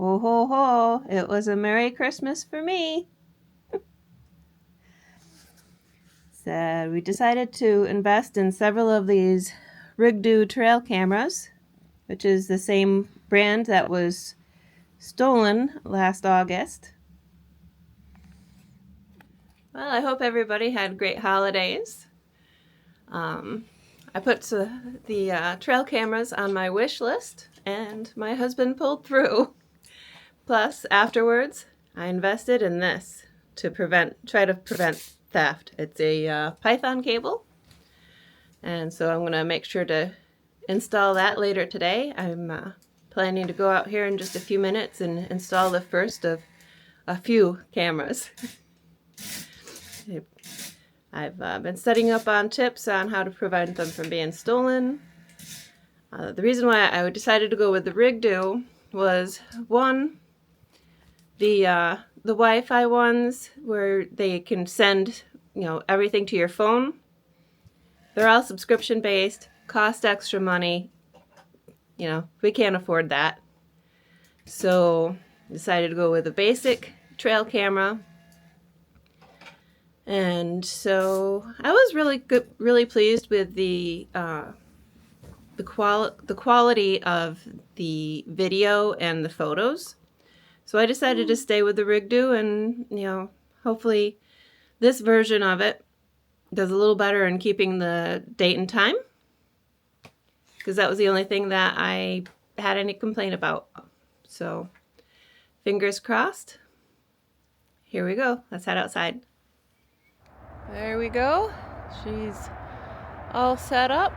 Ho, ho, ho. It was a Merry Christmas for me. So we decided to invest in several of these Rigdo trail cameras, which is the same brand that was stolen last August. Well, I hope everybody had great holidays. I put the trail cameras on my wish list, and my husband pulled through. Plus, afterwards, I invested in this to try to prevent theft. It's a Python cable, and so I'm going to make sure to install that later today. I'm planning to go out here in just a few minutes and install the first of a few cameras. I've been setting up on tips on how to prevent them from being stolen. The reason why I decided to go with the Rigdo was, one, the Wi-Fi ones where they can send everything to your phone. They're all subscription based, cost extra money. We can't afford that. So decided to go with a basic trail camera. And so I was really pleased with the quality of the video and the photos. So I decided to stay with the Rigdo, and hopefully this version of it does a little better in keeping the date and time, because that was the only thing that I had any complaint about. So fingers crossed. Here we go. Let's head outside. There we go. She's all set up,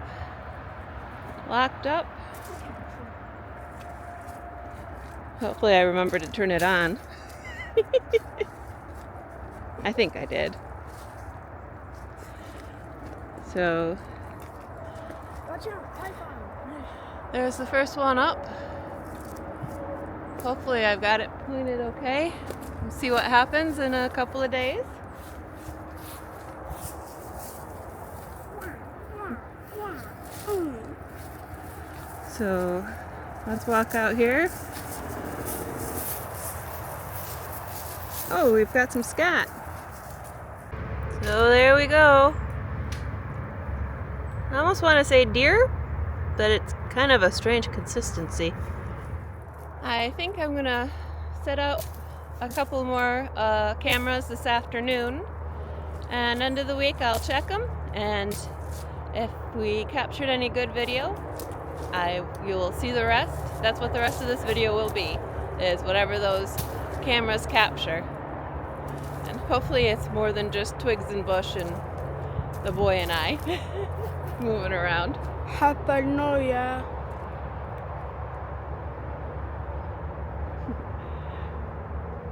locked up. Hopefully I remember to turn it on. I think I did. So there's the first one up. Hopefully I've got it pointed okay. We'll see what happens in a couple of days. So let's walk out here. Oh, we've got some scat. So there we go. I almost want to say deer, but it's kind of a strange consistency. I think I'm gonna set out a couple more cameras this afternoon, and end of the week I'll check them, and if we captured any good video, you'll see the rest. That's what the rest of this video will be, is whatever those cameras capture. And hopefully it's more than just twigs and bush and the boy and I moving around. Happy New Year.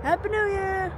Happy New Year.